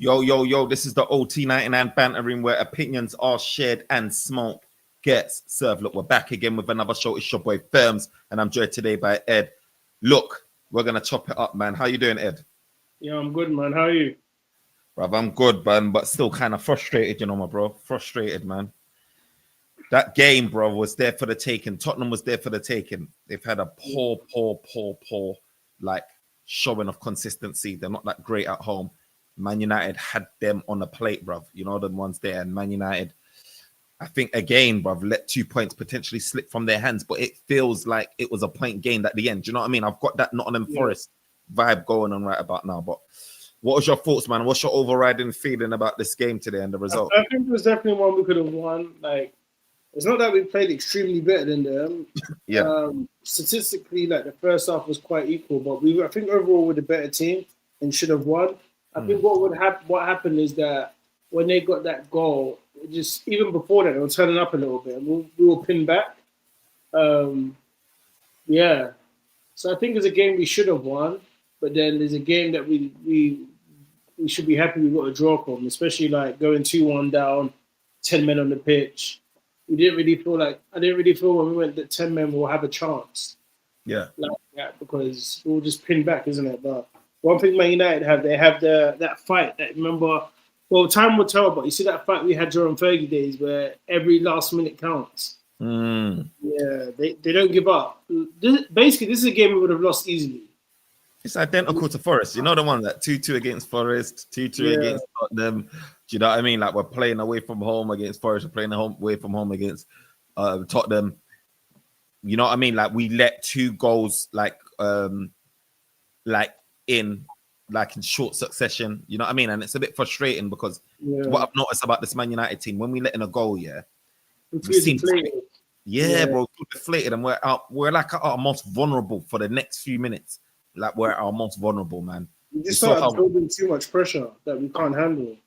Yo, this is the OT99 bantering where opinions are shared and smoke gets served. Look, we're back again with another show. It's your boy Firms, and I'm joined today by Ed. Look, we're going to chop it up, man. How you doing, Ed? Yeah, I'm good, man. How are you? Bruv, I'm good, man, but still kind of frustrated, you know, my bro. Frustrated, man. That game, bro, was there for the taking. Tottenham was there for the taking. They've had a poor, like, showing of consistency. They're not that great at home. Man United had them on the plate, bruv. You know, the ones there. And Man United, I think, again, bruv, let 2 points potentially slip from their hands. But it feels like it was a point gained at the end. Do you know what I mean? I've got that Nottingham Forest vibe going on right about now. But what was your thoughts, man? What's your overriding feeling about this game today and the result? I think it was definitely one we could have won. Like, it's not that we played extremely better than them. Statistically, like the first half was quite equal, but I think overall we're the better team and should have won. I think what happened is that when they got that goal, just even before that, they were turning up a little bit, and we were pinned back. So I think it's a game we should have won, but then there's a game that we should be happy we got a draw from, especially like going 2-1 down, 10 men on the pitch. I didn't really feel when we went that 10 men will have a chance. Yeah. Like that, because we'll just pin back, isn't it? But one thing Man United have, they have that fight that, remember, well, time will tell, but you see that fight we had during Fergie days where every last minute counts. Yeah, they don't give up. This is a game we would have lost easily. It's identical to Forest. You know the one that 2-2 against Forest, 2-2 against Tottenham. Do you know what I mean? Like we're playing away from home against Forest, we're playing away from home against Tottenham. You know what I mean? Like we let 2 goals in short succession. You know what I mean? And it's a bit frustrating because what I've noticed about this Man United team, when we let in a goal, we seem bro, deflated, and we're like at our most vulnerable for the next few minutes. Like we're at our most vulnerable, man. We just start building too much pressure that we can't handle.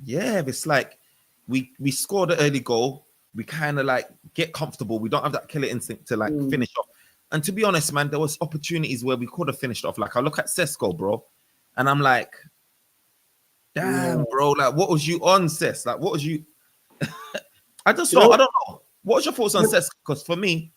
Yeah, it's like we scored an early goal. We kind of like get comfortable. We don't have that killer instinct to like finish off. And to be honest, man, there was opportunities where we could have finished off. Like I look at Sesko, bro, and I'm like, damn, bro, like what was you on, Ses? Like what was you? I don't know. What was your thoughts on Sesko? Because for me,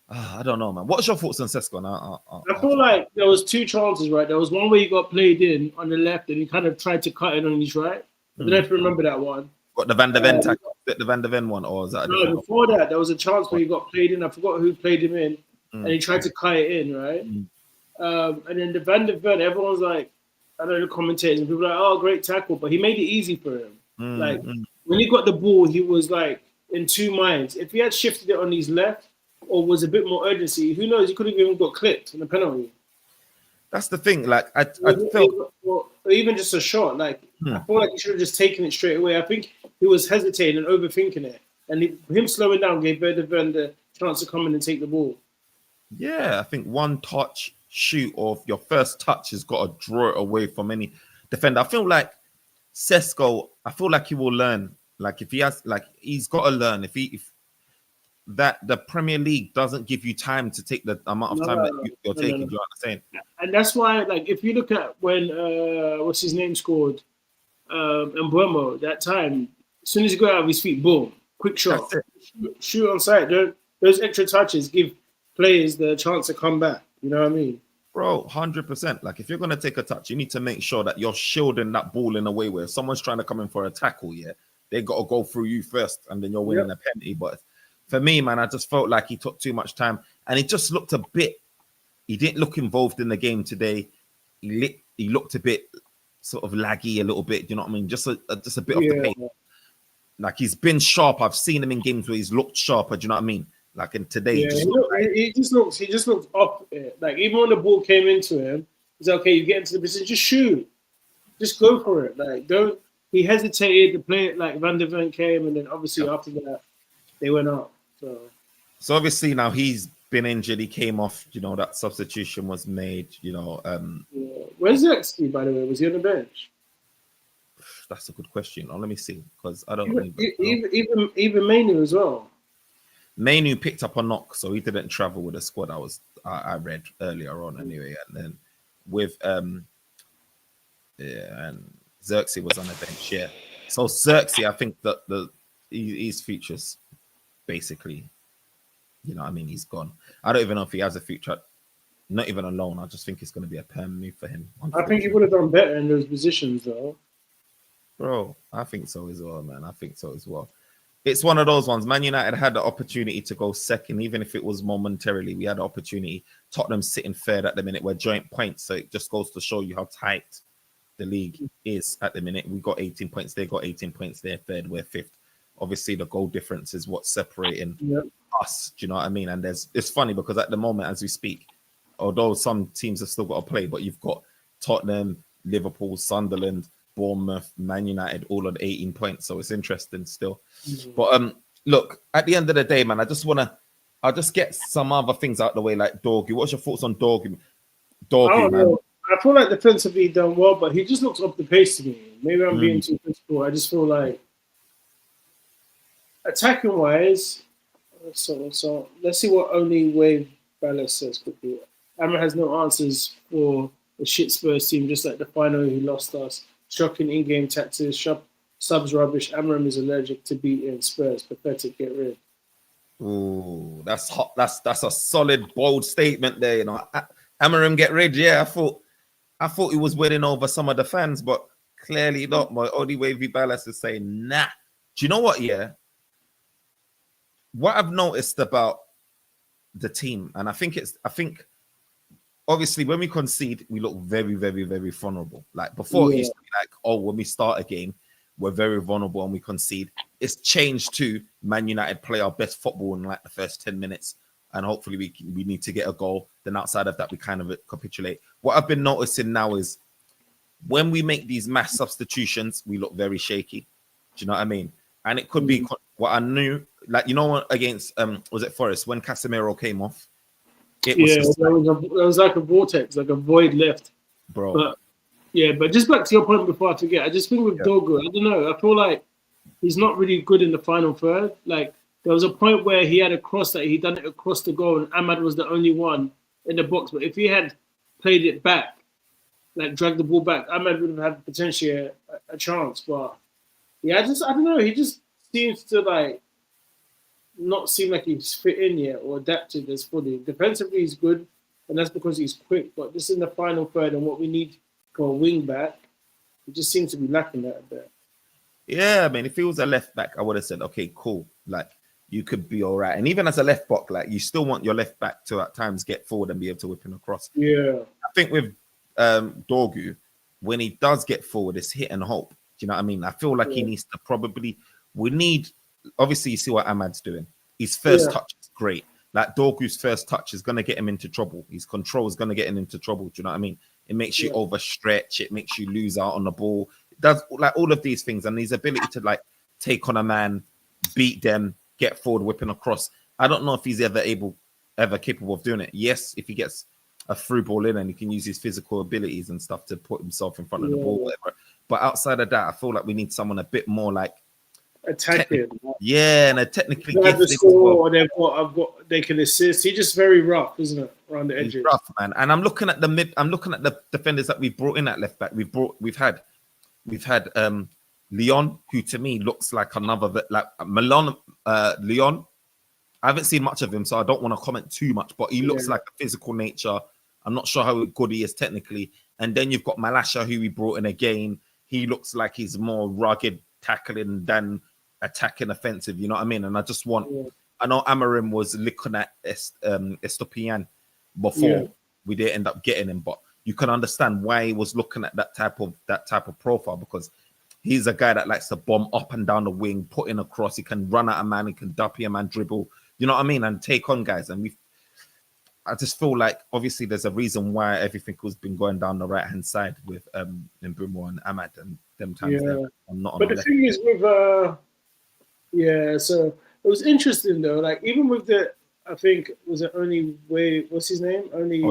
I don't know, man. What's your thoughts on Sesko? I feel like there was 2 chances, right? There was one where he got played in on the left and he kind of tried to cut in on his right. I don't know if you remember that one. Got the Van der Ven tackle, the Van der Ven one, or is that? No, before that, there was a chance where he got played in. I forgot who played him in, and he tried to cut it in, right? And then the Van der Ven, everyone's like, I don't know, the commentators, and people are like, oh, great tackle, but he made it easy for him. When he got the ball, he was like in 2 minds. If he had shifted it on his left, or was a bit more urgency, who knows? He could have even got clipped in the penalty. That's the thing. Like I felt, or even just a shot. Like I feel like he should have just taken it straight away. I think he was hesitating and overthinking it, and him slowing down gave Van der Ven the chance to come in and take the ball. Yeah, I think one touch shoot or your first touch has got to draw it away from any defender. I feel like Sesko, I feel like he will learn. Like if he has, like he's got to learn. If that the Premier League doesn't give you time to take the amount of time that you're taking. Do you know what I'm saying? And that's why, like, if you look at when what's his name scored, Mbeumo, that time, as soon as he got out of his feet, boom, quick shot, shoot on sight. Those extra touches give players the chance to come back. You know what I mean? Bro, 100%. Like if you're gonna take a touch, you need to make sure that you're shielding that ball in a way where if someone's trying to come in for a tackle, they got to go through you first, and then you're winning a penalty. But for me, man, I just felt like he took too much time, and he just looked a bit. He didn't look involved in the game today. He looked a bit sort of laggy, a little bit. You know what I mean? Just a bit of the pace. Like he's been sharp. I've seen him in games where he's looked sharper. Do you know what I mean? Like in today, he just looked off. Like even when the ball came into him, he's like, okay. You get into the position, just shoot, just go for it. Like don't. He hesitated to play it. Like Van der Ven came, and then obviously after that, they went up. So obviously now he's been injured. He came off. You know that substitution was made. You know. Where's Zexy, by the way? Was he on the bench? That's a good question. Let me see, because I don't even Manu as well. Manu picked up a knock, so he didn't travel with the squad. I read earlier on anyway, and then with and Xerxes was on the bench, yeah. So Xerxes, I think that his futures basically, you know what I mean, he's gone. I don't even know if he has a future. Not even a loan. I just think it's going to be a perm move for him. I think he would have done better in those positions, though. Bro, I think so as well, man. I think so as well. It's one of those ones. Man United had the opportunity to go second, even if it was momentarily. We had the opportunity. Tottenham sitting third at the minute. We're joint points, so it just goes to show you how tight the league is at the minute. We got 18 points. They got 18 points. They're third. We're fifth. Obviously, the goal difference is what's separating us. Do you know what I mean? And it's funny because at the moment, as we speak, although some teams have still got to play, but you've got Tottenham, Liverpool, Sunderland, Bournemouth, Man United, all on 18 points. So it's interesting still. But look, at the end of the day, man, I'll just get some other things out of the way, like Dorgu. What's your thoughts on Dorgu? I know. I feel like defensively he done well, but he just looks off the pace to me. Maybe I'm being too critical. I just feel like attacking wise, so let's see what only Wave Ballas says quickly. Amra has no answers for the shit Spurs team, just like the final he lost us. Shocking in-game tactics, subs rubbish. Amram is allergic to beating Spurs. Pathetic, get rid. Ooh, that's hot. That's a solid, bold statement there. You know, Amarim get rid. Yeah, I thought he was winning over some of the fans, but clearly not. My only Wavy Ballas is saying, nah. Do you know what? Yeah, what I've noticed about the team, and I think obviously when we concede, we look very, very, very vulnerable. Like before, it used to be like, oh, when we start a game, we're very vulnerable and we concede. It's changed to Man United play our best football in like the first 10 minutes. And hopefully we need to get a goal. Then outside of that, we kind of capitulate. What I've been noticing now is when we make these mass substitutions, we look very shaky. Do you know what I mean? And it could be what I knew, like, you know, against, was it Forest, when Casemiro came off? It was like a vortex, like a void left. Bro. But just back to your point before I forget, I just think with Dogu, I don't know, I feel like he's not really good in the final third. Like, there was a point where he had a cross that he done it across the goal and Ahmad was the only one in the box. But if he had played it back, like dragged the ball back, Ahmad would have had potentially a chance. But yeah, I don't know. He just seems to like not seem like he's fit in yet or adapted as fully. Defensively, he's good, and that's because he's quick. But this in the final third and what we need for a wing back, it just seems to be lacking that a bit. Yeah, I mean, if he was a left back, I would have said, okay, cool. Like, you could be all right. And even as a left back, like, you still want your left back to at times get forward and be able to whip him across. Yeah. I think with Dorgu, when he does get forward, it's hit and hope. Do you know what I mean? I feel like he needs to obviously, you see what Ahmad's doing. His first touch is great. Like, Dorgu's first touch is going to get him into trouble. His control is going to get him into trouble. Do you know what I mean? It makes you overstretch. It makes you lose out on the ball. It does like all of these things. And his ability to like take on a man, beat them, get forward, whipping across. I don't know if he's ever capable of doing it. Yes, if he gets a through ball in and he can use his physical abilities and stuff to put himself in front of the ball, whatever. But outside of that, I feel like we need someone a bit more like attacking. And a technically gifted score, or they can assist. He's just very rough, isn't it? Around the edges. He's rough, man. And I'm looking at the defenders that we've brought in at left back. We've had Leon, who to me looks like another like Leon. I haven't seen much of him, so I don't want to comment too much, but he looks like a physical nature. I'm not sure how good he is technically. And then you've got Malasha, who we brought in again. He looks like he's more rugged tackling than attacking offensive, you know what I mean? And I just want I know Amarim was looking at Estopian before we didn't end up getting him, but you can understand why he was looking at that type of profile, because he's a guy that likes to bomb up and down the wing, put in a cross, he can run at a man, he can duppy a man, dribble, you know what I mean, and take on guys. And I just feel like obviously there's a reason why everything has been going down the right hand side with Mbeumo and Ahmad and them times. I'm not. But the thing is with so it was interesting though. Like even with I think was it only way? What's his name? Only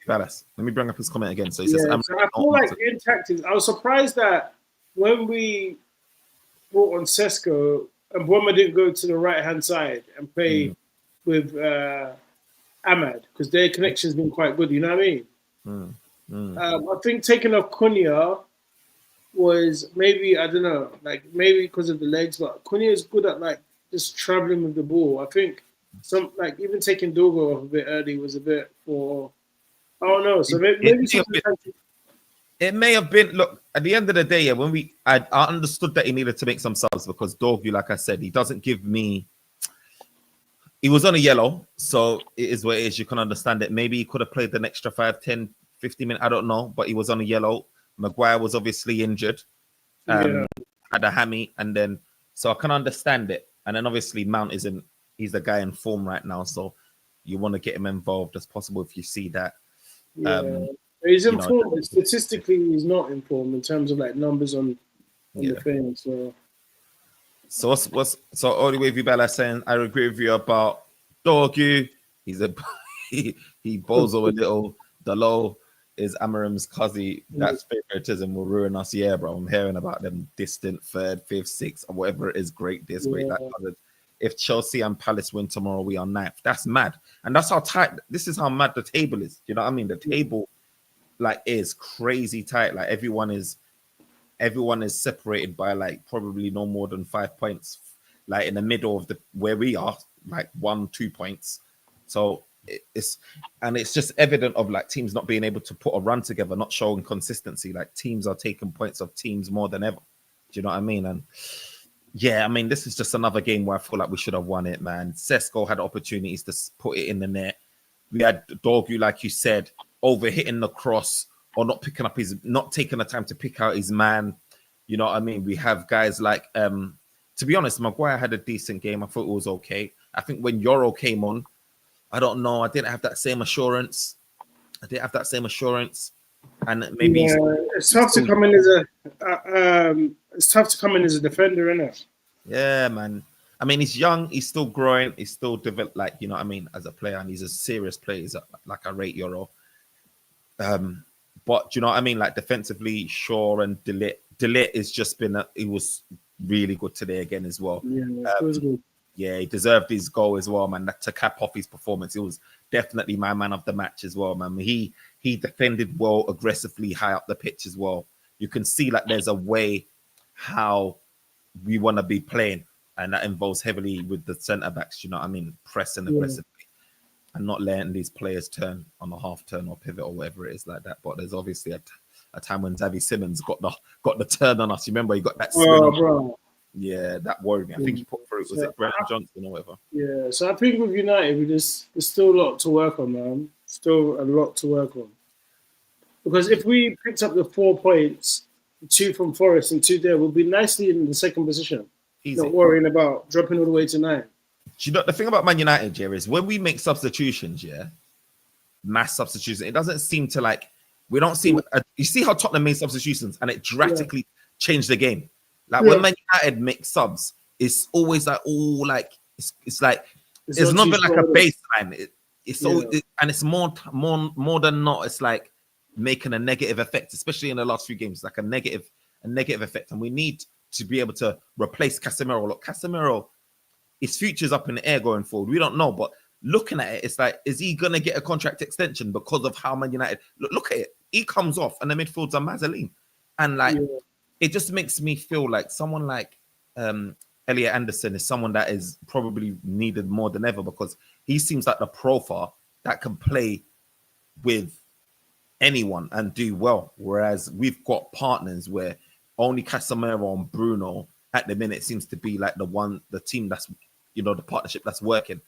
Ballas. Let me bring up his comment again. So he says, so I feel like in tactics, I was surprised that when we brought on Sesko and Mbeumo didn't go to the right hand side and play with Ahmad, because their connection's been quite good, you know what I mean? I think taking off Cunha was maybe, I don't know, like maybe because of the legs, but Cunha is good at like just traveling with the ball. I think some like even taking Dogo off a bit early was a bit for I don't know. So maybe something. It may have been. Look, at the end of the day, yeah, when I understood that he needed to make some subs because Dorgu, like I said, he doesn't give me. He was on a yellow, so it is what it is. You can understand it. Maybe he could have played an extra 5, 10, 15 minutes. I don't know, but he was on a yellow. Maguire was obviously injured, Yeah, had a hammy, and then so I can understand it. And then obviously Mount isn't. He's the guy in form right now, so you want to get him involved as possible if you see that. yeah. He's You know, informed, but statistically, he's not informed in terms of like numbers on yeah. the thing. So what's so all the way Vibella saying I agree with you about Dorgu. He's a he bowls over little. Dalo is Amarim's cousin. That's favoritism will ruin us. Yeah, bro. I'm hearing about them distant third, fifth, sixth, or whatever it is. Great this, great that. If Chelsea and Palace win tomorrow, we are ninth. That's mad, and that's how tight. This is how mad the table is. You know what I mean? The table like is crazy tight. Like everyone is separated by like probably no more than 5 points, like in the middle of the where we are, like 1-2 points. So it's just evident of like teams not being able to put a run together, not showing consistency. Like teams are taking points of teams more than ever. Do you know what I mean? And yeah, I mean, this is just another game where I feel like we should have won it, man. Sesko had opportunities to put it in the net. We had Dorgu, like you said, over hitting the cross or not taking the time to pick out his man. You know what I mean? We have guys like, to be honest, Maguire had a decent game. I thought it was okay. I think when Euro came on, I don't know. I didn't have that same assurance. And maybe it's tough to come in as a defender, isn't it? Yeah, man. I mean, he's young. He's still growing. He's still developed, like, you know what I mean, as a player. And he's a serious player. He's like a rate Euro. But you know what I mean? Like defensively, Shaw and Delit has just been, he was really good today again as well. Yeah, it was good. Yeah, he deserved his goal as well, man. To cap off his performance, it was definitely my man of the match as well, man. He defended well, aggressively high up the pitch as well. You can see like there's a way how we want to be playing, and that involves heavily with the centre backs. You know what I mean? Pressing aggressively and not letting these players turn on a half turn or pivot or whatever it is like that. But there's obviously a time when Xavi Simmons got the turn on us. You remember he got that swing? Bro. Yeah, that worried me. I think he put through. Was it Brennan Johnson or whatever? Yeah, so I think with United, there's still a lot to work on, man. Still a lot to work on. Because if we picked up the 4 points, 2 from Forest and 2 there, we'll be nicely in the second position. Easy. Not worrying about dropping all the way to 9. You know, the thing about Man United, here is when we make substitutions, mass substitutions, it doesn't seem to like, we don't seem, you see how Tottenham made substitutions and it drastically changed the game. Like when Man United make subs, it's always like, it's like, it's not been like a baseline. And it's more than not, it's like making a negative effect, especially in the last few games, like a negative effect. And we need to be able to replace Casemiro. Look, Casemiro, his future's up in the air going forward. We don't know, but looking at it, it's like, is he going to get a contract extension because of how Man United... Look at it. He comes off and the midfields are Mazzoline. And like, it just makes me feel like someone like Elliot Anderson is someone that is probably needed more than ever because he seems like the profile that can play with anyone and do well. Whereas we've got partners where only Casemiro and Bruno at the minute seems to be like the team that's, you know, the partnership that's working.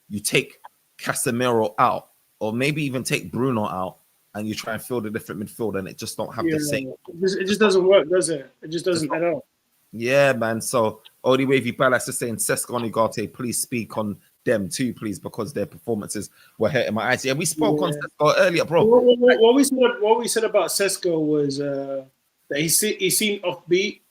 You take Casemiro out, or maybe even take Bruno out, and you try and fill the different midfield, and it just don't have the same. It just doesn't work, does it? It just doesn't at all. Yeah, man. So, Odi Wavy Ballas is saying, Sesko and Ugarte, please speak on them too, please, because their performances were hurting my eyes. Yeah, we spoke on Sesko earlier, bro. What we said about Sesko was that he seemed offbeat.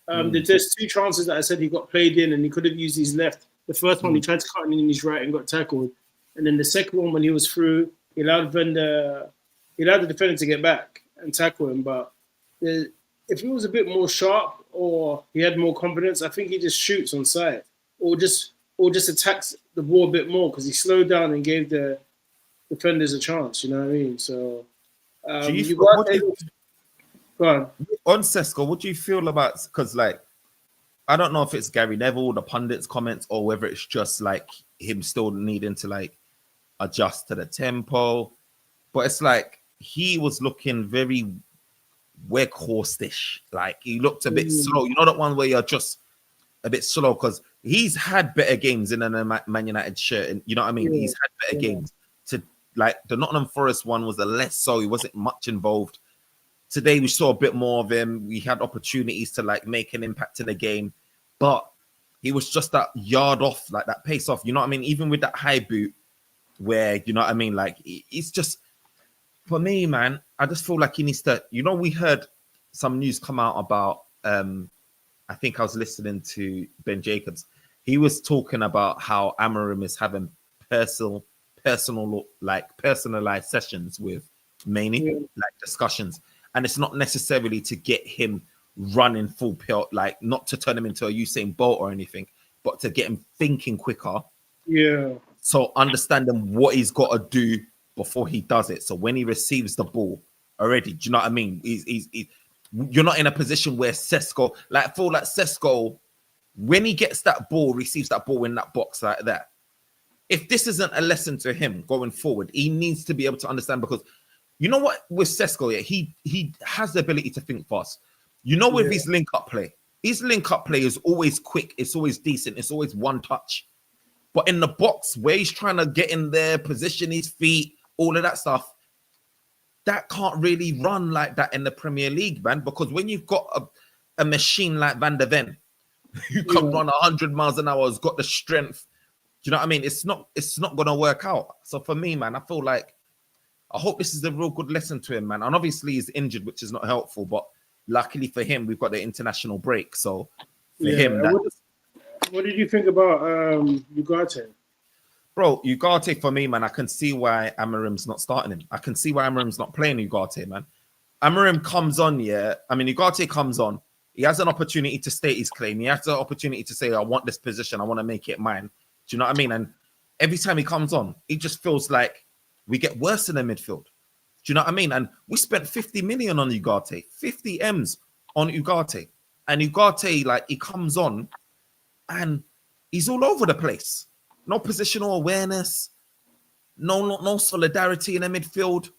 There's 2 chances that I said he got played in and he could have used his left. The first one, he tried to cut in his right and got tackled. And then the second one, when he was through, he allowed the defender to get back and tackle him. But if he was a bit more sharp or he had more confidence, I think he just shoots on sight or just attacks the ball a bit more because he slowed down and gave the defenders a chance. You know what I mean? So Go on. On Sesko, what do you feel about? Because like, I don't know if it's Gary Neville, the pundits' comments, or whether it's just like him still needing to like adjust to the tempo. But it's like he was looking very workhorse-ish. Like he looked a bit slow. You know that one where you're just a bit slow because he's had better games in a Man United shirt, and you know what I mean. Yeah. He's had better games. To like the Nottingham Forest one was a less so. He wasn't much involved. Today we saw a bit more of him. We had opportunities to like make an impact in the game, but he was just that yard off, like that pace off. You know what I mean? Even with that high boot, where you know what I mean, like it's just for me, man. I just feel like he needs to. You know, we heard some news come out about. I think I was listening to Ben Jacobs. He was talking about how Amorim is having personalized sessions with Maney, like discussions. And it's not necessarily to get him running full pelt, like not to turn him into a Usain Bolt or anything, but to get him thinking quicker. Yeah. So understanding what he's got to do before he does it. So when he receives the ball already, do you know what I mean? You're not in a position where Sesko, like feel like Sesko, when he gets that ball, receives that ball in that box like that. If this isn't a lesson to him going forward, he needs to be able to understand because you know what with Sesko, yeah, he has the ability to think fast. You know, with his link-up play is always quick, it's always decent, it's always one touch. But in the box, where he's trying to get in there, position his feet, all of that stuff, that can't really run like that in the Premier League, man. Because when you've got a machine like Van der Ven, who can run 100 miles an hour, has got the strength. Do you know what I mean? It's not going to work out. So for me, man, I feel like I hope this is a real good lesson to him, man. And obviously he's injured, which is not helpful. But luckily for him, we've got the international break. So for him, what did you think about Ugarte? Bro, Ugarte for me, man, I can see why Amarim's not starting him. I can see why Amarim's not playing Ugarte, man. Amarim comes on, yeah. I mean, Ugarte comes on. He has an opportunity to state his claim. He has the opportunity to say, I want this position. I want to make it mine. Do you know what I mean? And every time he comes on, it just feels like we get worse in the midfield. Do you know what I mean? And we spent 50 million on Ugarte, 50 M's on Ugarte. And Ugarte, like, he comes on and he's all over the place. No positional awareness, no solidarity in the midfield.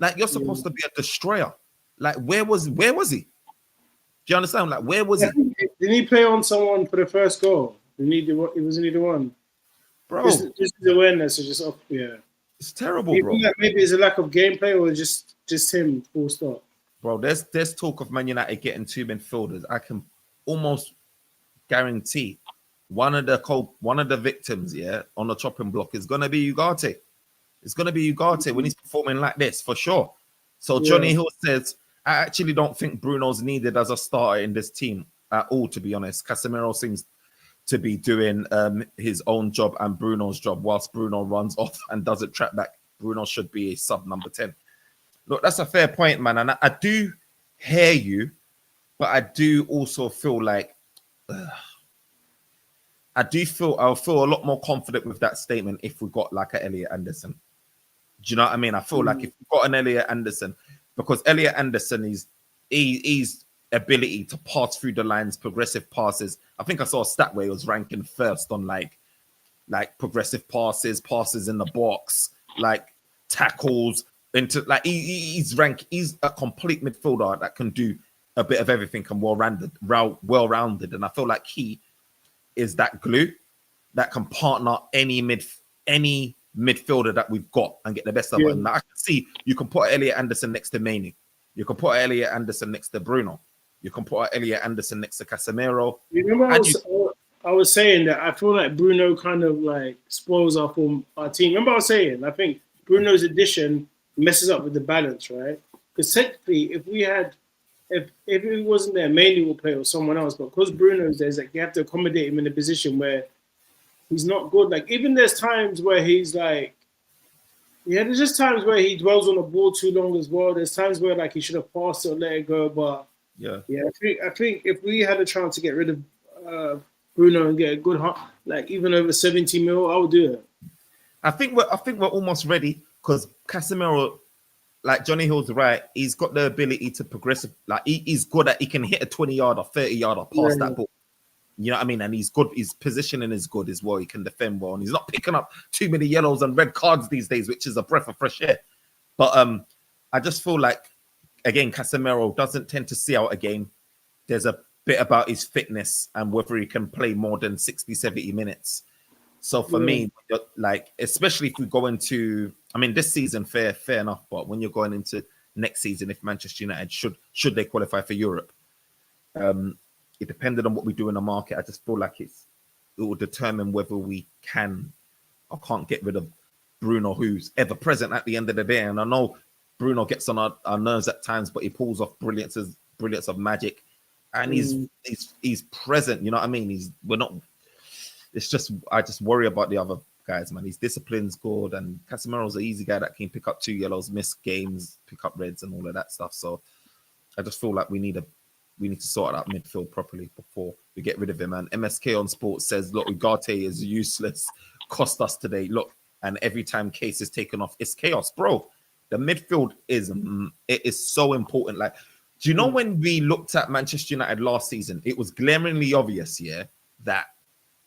Like, you're supposed to be a destroyer. Like, where was he? Do you understand? Like, where was he? Didn't he play on someone for the first goal? Wasn't he the one? Bro. Just his awareness is just off. Yeah. It's terrible, maybe, bro. Maybe it's a lack of gameplay or just him full stop. Bro, there's talk of Man United getting two midfielders. I can almost guarantee one of the victims, yeah, on the chopping block is gonna be Ugarte. It's gonna be Ugarte when he's performing like this for sure. So Johnny Hill says, I actually don't think Bruno's needed as a starter in this team at all, to be honest. Casemiro seems to be doing his own job and Bruno's job. Whilst Bruno runs off and doesn't track back, Bruno should be a sub number 10. Look, that's a fair point, man. And I do hear you, but I do also feel like I'll feel a lot more confident with that statement if we got like an Elliot Anderson. Do you know what I mean? I feel like if we got an Elliot Anderson, because Elliot Anderson he's ability to pass through the lines, progressive passes. I think I saw a stat where he was ranking first on like progressive passes in the box, like tackles into like he's a complete midfielder that can do a bit of everything and well-rounded. And I feel like he is that glue that can partner any midfielder that we've got and get the best of it. And I can see you can put Elliot Anderson next to Maney. You can put Elliot Anderson next to Bruno. You can put Elliot Anderson next to Casemiro. Remember I was saying that I feel like Bruno kind of like spoils our team. Remember I was saying, I think Bruno's addition messes up with the balance, right? Because technically, if it wasn't there, Maney will play or someone else. But because Bruno's there, like you have to accommodate him in a position where he's not good. Like even there's times where he's like, there's just times where he dwells on the ball too long as well. There's times where like he should have passed it or let it go. But I think if we had a chance to get rid of Bruno and get a good like even over 70 mil, I would do it. I think we're almost ready because Casemiro like Johnny Hill's right. He's got the ability to progress. Like he's good at. He can hit a 20-yarder, 30-yarder past that ball. You know what I mean? And he's good. His positioning is good as well. He can defend well, and he's not picking up too many yellows and red cards these days, which is a breath of fresh air. But I just feel like, again, Casemiro doesn't tend to see out a game. There's a bit about his fitness and whether he can play more than 60, 70 minutes. So for me, like, especially if we go into, I mean, this season, fair enough. But when you're going into next season, if Manchester United should they qualify for Europe, it depended on what we do in the market. I just feel like it will determine whether we can or can't get rid of Bruno, who's ever present at the end of the day. And I know Bruno gets on our nerves at times, but he pulls off brilliance of magic, and he's present. You know what I mean? I just worry about the other guys, man. His discipline's good, and Casemiro's an easy guy that can pick up 2 yellows, miss games, pick up reds, and all of that stuff. So I just feel like we need to sort out midfield properly before we get rid of him. And MSK on Sports says, look, Ugarte is useless, cost us today. Look, and every time Case is taken off, it's chaos, bro. The midfield is so important. Like, do you know when we looked at Manchester United last season, it was glaringly obvious, that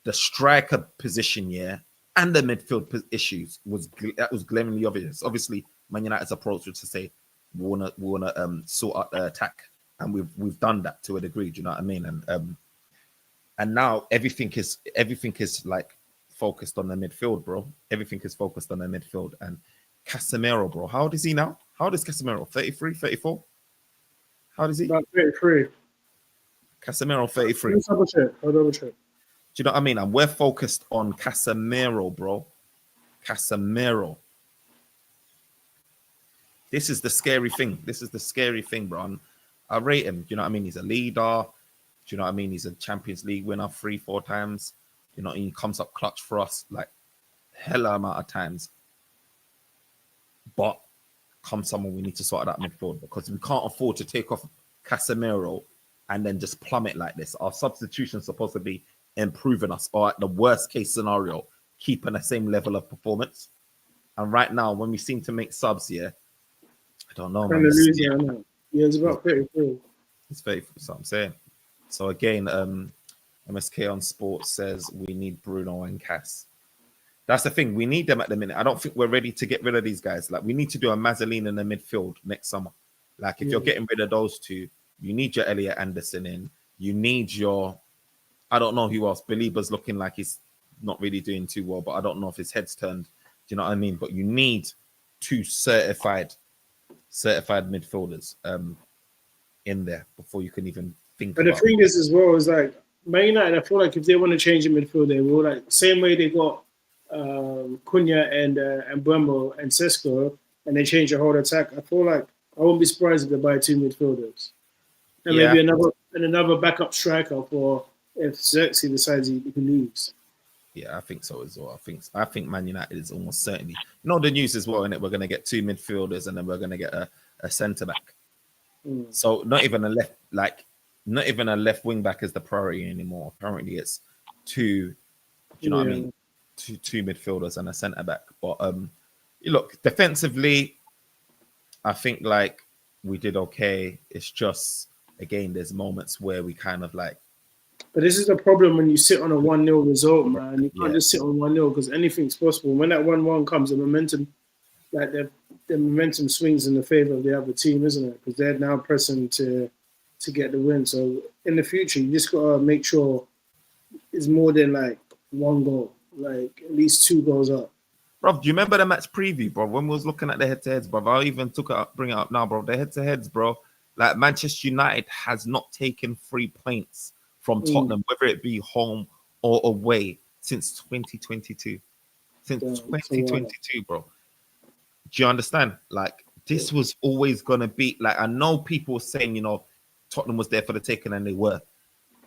the striker position, and the midfield issues was glaringly obvious. Obviously, Man United's approach was to say we wanna sort out the attack, and we've done that to a degree. Do you know what I mean? And now everything is like focused on the midfield, bro. Everything is focused on the midfield. And Casemiro, bro, how old is he now? How old is Casemiro? 33, 34? How old is he? About 33. Casemiro, 33. I'll double check. Do you know what I mean? And we're focused on Casemiro, bro. Casemiro. This is the scary thing. Bro. And I rate him. Do you know what I mean? He's a leader. Do you know what I mean? He's a Champions League winner 3-4 times. You know, he comes up clutch for us like hella amount of times. But come someone, we need to sort out that midfield, because we can't afford to take off Casemiro and then just plummet like this. Our substitution is supposed to be improving us, or at the worst case scenario, keeping the same level of performance. And right now, when we seem to make subs, I don't know, man. It's about 33. It's 33, that's what I'm saying. So again, MSK on Sports says we need Bruno and Cass. That's the thing. We need them at the minute. I don't think we're ready to get rid of these guys. Like, we need to do a Mazzoline in the midfield next summer. Like, if you're getting rid of those two, you need your Elliot Anderson in. You need your, I don't know who else. Belieber's looking like he's not really doing too well, but I don't know if his head's turned. Do you know what I mean? But you need 2 certified midfielders in there before you can even think but about the thing is as well is like Man United, I feel like if they want to change the midfield, they will, like same way they got Cunha and Mbeumo and Sesko, and they change the whole attack. I feel like I won't be surprised if they buy 2 midfielders and maybe another backup striker for if Xerxes decides he leaves. Yeah, I think so as well. I think Man United is almost certainly, the news as well, innit? We're going to get 2 midfielders and then we're going to get a centre back. So not even a left wing back is the priority anymore. Apparently it's 2. Do you know what I mean? Two midfielders and a centre back. But look, defensively, I think like we did okay. It's just, again, there's moments where we kind of like. But this is the problem when you sit on a 1-0 result, man. You can't just sit on 1-0 because anything's possible. When that 1-1 comes, the momentum swings in the favour of the other team, isn't it? Because they're now pressing to get the win. So in the future, you just gotta make sure it's more than like 1 goal, like at least 2 goals up. Bro, do you remember the match preview, bro? When we was looking at the head-to-heads, bro, I even bring it up now, bro. The head-to-heads, bro. Like Manchester United has not taken 3 points from Tottenham, whether it be home or away, since 2022. Since 2022, bro. Do you understand? Like, this was always going to be, like, I know people saying, Tottenham was there for the taking, and they were.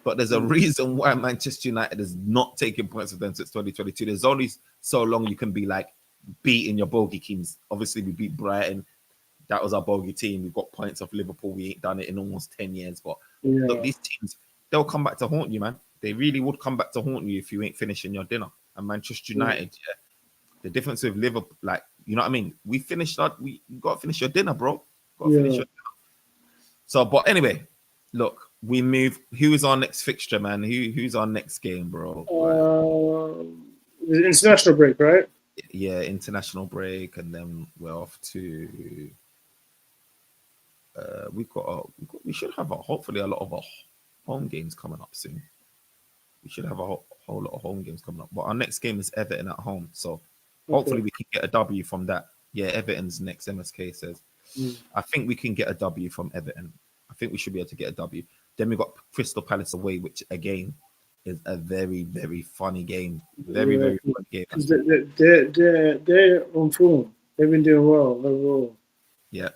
But there's a reason why Manchester United is not taking points with them since 2022. There's only so long you can be, like, beating your bogey teams. Obviously, we beat Brighton. That was our bogey team. We've got points off Liverpool. We ain't done it in almost 10 years. But look, these teams, they'll come back to haunt you, man. They really would come back to haunt you if you ain't finishing your dinner. And Manchester United, the difference with Liverpool, like You know what I mean? We finished our, we got to finish your dinner, bro. Got to Yeah. finish your dinner. So, but anyway, look, we move. Who is our next fixture, man? Who's our next game, bro? The international break, right? Yeah, international break, and then we're off to. We should have hopefully a lot of our home games coming up soon. We should have a whole lot of home games coming up. But our next game is Everton at home, so hopefully we can get a W from that. Yeah, Everton's next. MSK says. I think we can get a W from Everton. I think we should be able to get a W. Then we got Crystal Palace away, which again is a very, very funny game. Very fun game. They're on form. They've been doing well overall. Yeah.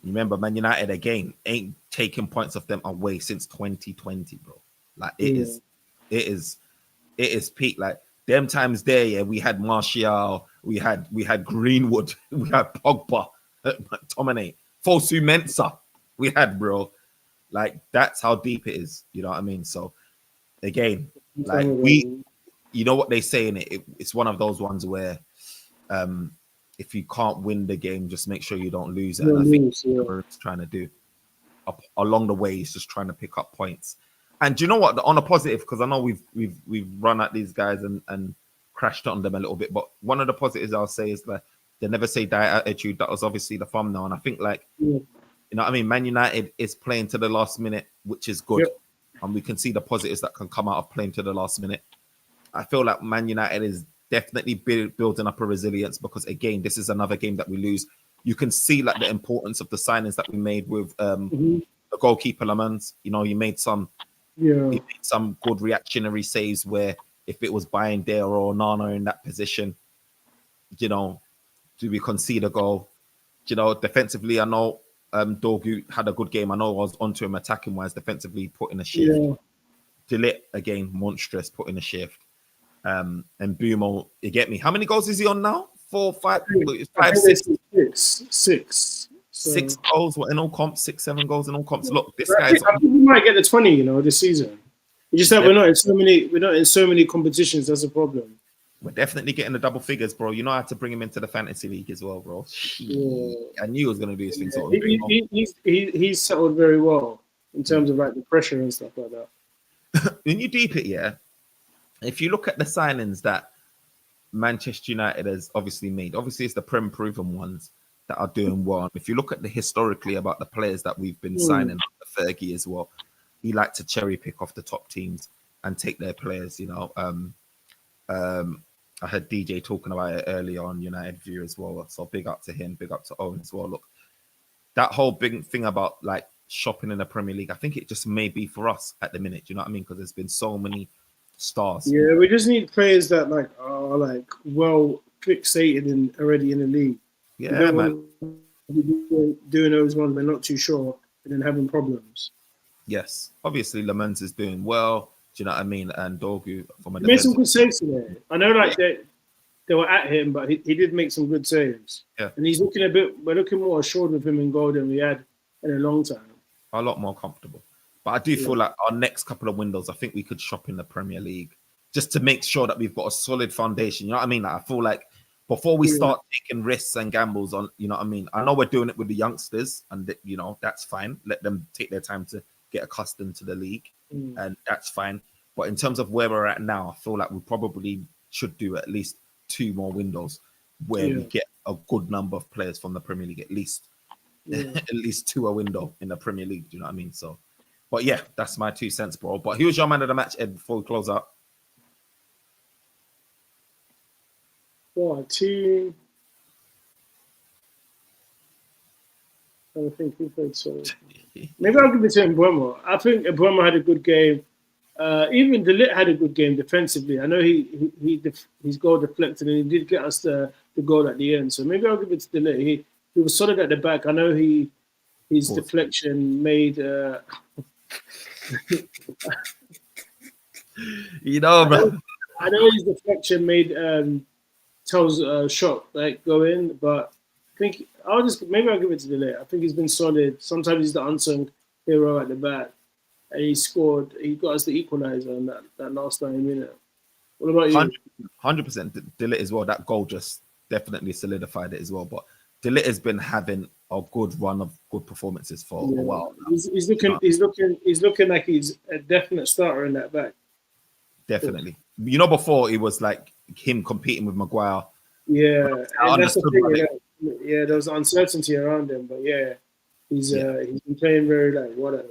Remember, Man United again ain't taking points off them away since 2020, bro. Like it is peak. Like them times there, yeah, we had Martial, we had Greenwood, we had Pogba, McTominay, Fosu Mensah, we had, bro. Like that's how deep it is. You know what I mean? So again, like you know what they say in it. It's one of those ones where, if you can't win the game, just make sure you don't lose it. And I think it's trying to do along the way is just trying to pick up points. And do you know what? On a positive, because I know we've run at these guys and crashed on them a little bit, but one of the positives I'll say is that they never say die attitude. That was obviously the thumbnail, and I think you know what I mean. Man United is playing to the last minute, which is good, and we can see the positives that can come out of playing to the last minute. I feel like Man United is definitely building up a resilience because again, this is another game that we lose. You can see like the importance of the signings that we made with the goalkeeper Lemans. You know, he made some good reactionary saves where if it was Binder or Nana in that position, you know, do we concede a goal? You know, defensively, I know Dorgu had a good game. I know I was onto him attacking wise, defensively put in a shift. Delit again, monstrous, put in a shift. And Bumo, you get me. How many goals is he on now? 4, 5, 5, 6. 6. So, 6 goals. What in all comps? 6, 7 goals in all comps. Look, this I guy's. think we might get the 20. You know, this season. It's just that we're not in so many competitions. That's a problem. We're definitely getting the double figures, bro. You know I had to bring him into the fantasy league as well, bro. I knew he was going to do his thing. He's settled very well in terms of like the pressure and stuff like that. When you deep it, if you look at the signings that Manchester United has obviously made, obviously it's the Prem proven ones that are doing well. And if you look at the historically about the players that we've been signing, like Fergie as well, he liked to cherry pick off the top teams and take their players. You know, I heard DJ talking about it earlier on United View as well. So big up to him, big up to Owen as well. Look, that whole big thing about like shopping in the Premier League, I think it just may be for us at the minute. Do you know what I mean? Because there's been so many stars. Yeah, we just need players that like are like well fixated and already in the league. Yeah, man. Doing those ones, they're not too sure, and then having problems. Yes, obviously Lemans is doing well. Do you know what I mean? And Dorgu from a he made some good saves today. I know, like they were at him, but he did make some good saves. Yeah, and he's looking we're looking more assured with him in goal than we had in a long time. A lot more comfortable. But I do feel like our next couple of windows, I think we could shop in the Premier League just to make sure that we've got a solid foundation. You know what I mean? Like, I feel like before we start taking risks and gambles on, you know what I mean? I know we're doing it with the youngsters and, you know, that's fine. Let them take their time to get accustomed to the league and that's fine. But in terms of where we're at now, I feel like we probably should do at least 2 more windows where we get a good number of players from the Premier League, at least at least 2 a window in the Premier League. Do you know what I mean? So, but yeah, that's my 2 cents, bro. But who's your man of the match, Ed, before we close out? Team. I think he played so. Maybe I'll give it to Mbeumo. I think Mbeumo had a good game. Even De Ligt had a good game defensively. I know his goal deflected and he did get us the goal at the end. So maybe I'll give it to De Ligt. He was solid at the back. I know his deflection made. You know, man. I know his deflection made Tell's shot like go in, but I think I'll give it to De Ligt. I think he's been solid. Sometimes he's the unsung hero at the back. And he scored. He got us the equaliser in that last 90 minutes. What about you? 100% De Ligt as well. That goal just definitely solidified it as well. But De Ligt has been having a good run of good performances for a while now. He's looking like he's a definite starter in that back. Definitely. You know, before it was like him competing with Maguire. Yeah, I and that's the understood thing. Yeah, there was uncertainty around him, but he's been playing very well.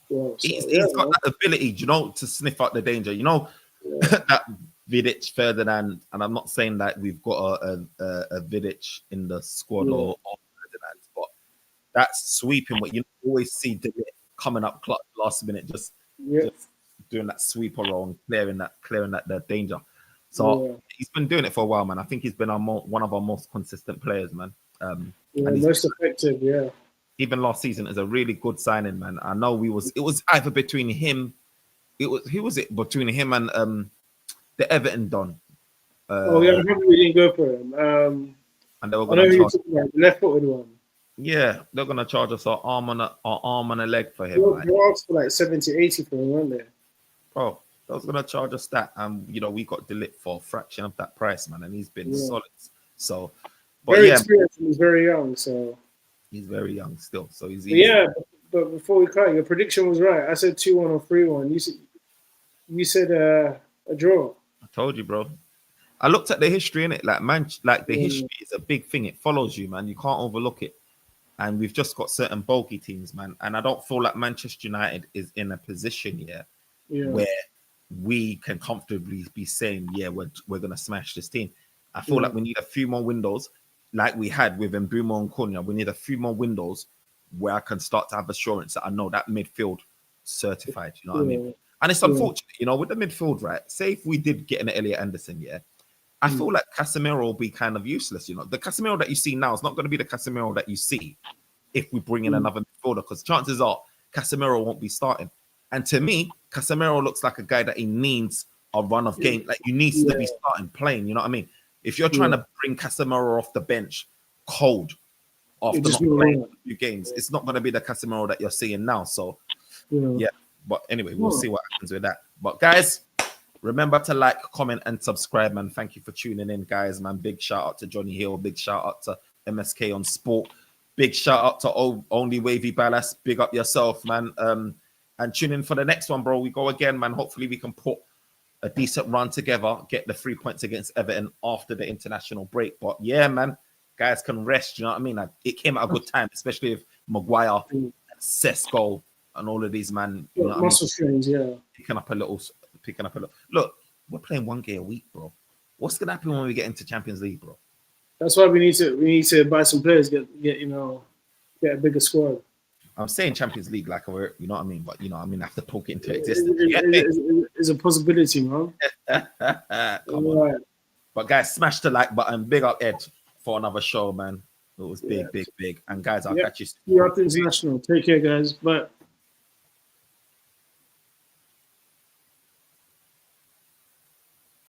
So, he's got that ability, you know, to sniff out the danger. You know, that Vidic, Ferdinand, and I'm not saying that we've got a Vidic in the squad or Ferdinand, but that's sweeping. What you always see De Ligt coming up clutch last minute, just doing that sweeper role and clearing that danger. So he's been doing it for a while, man. I think he's been one of our most consistent players, man. And most effective, even last season is a really good signing, man. I know it was either between him, between him and the Everton Don. I'm happy we didn't go for him. And they were going to charge the left-footed one. Yeah, they're going to charge us our arm and a leg for him. They asked for like 70, 80 for him, weren't they? Bro, they was going to charge us that, and you know we got De Ligt for a fraction of that price, man, and he's been solid. So, but very experienced and he's very young, so. He's very young still, so he's but before we cut, your prediction was right. I said 2-1 or 3-1. You said a draw. I told you, bro. I looked at the history in it, the history is a big thing. It follows you, man. You can't overlook it. And we've just got certain bulky teams, man. And I don't feel like Manchester United is in a position here where we can comfortably be saying, we're gonna smash this team. I feel like we need a few more windows. Like we had with Mbeumo and Cunha, we need a few more windows where I can start to have assurance that I know that midfield certified. You know what I mean? And it's unfortunate, you know, with the midfield, right? Say if we did get an Elliot Anderson, I feel like Casemiro will be kind of useless. You know, the Casemiro that you see now is not going to be the Casemiro that you see if we bring in another midfielder, because chances are Casemiro won't be starting. And to me, Casemiro looks like a guy that he needs a run of game. Like, you need to be starting playing. You know what I mean? If you're trying to bring Casemiro off the bench cold after not playing a few games, it's not going to be the Casemiro that you're seeing now. So, but anyway, we'll see what happens with that. But guys, remember to like, comment, and subscribe, man. Thank you for tuning in, guys, man. Big shout out to Johnny Hill. Big shout out to MSK on Sport. Big shout out to Only Wavy Ballast. Big up yourself, man. And tune in for the next one, bro. We go again, man. Hopefully we can put a decent run together, get the 3 points against Everton after the international break. But yeah, man, guys can rest. You know what I mean? It came at a good time, especially with Maguire and Sesko and all of these, man. You know muscle strains, picking up a little. Look, we're playing 1 game a week, bro. What's gonna happen when we get into Champions League, bro? That's why we need to buy some players, get a bigger squad. I'm saying Champions League like we're, you know what I mean, but you know, I mean, I have to talk it into existence. It's a possibility, man. Come on. But guys, smash the like button. Big up Ed for another show, man. It was big. And guys, I'll catch you soon. You're up international. Take care, guys. Bye.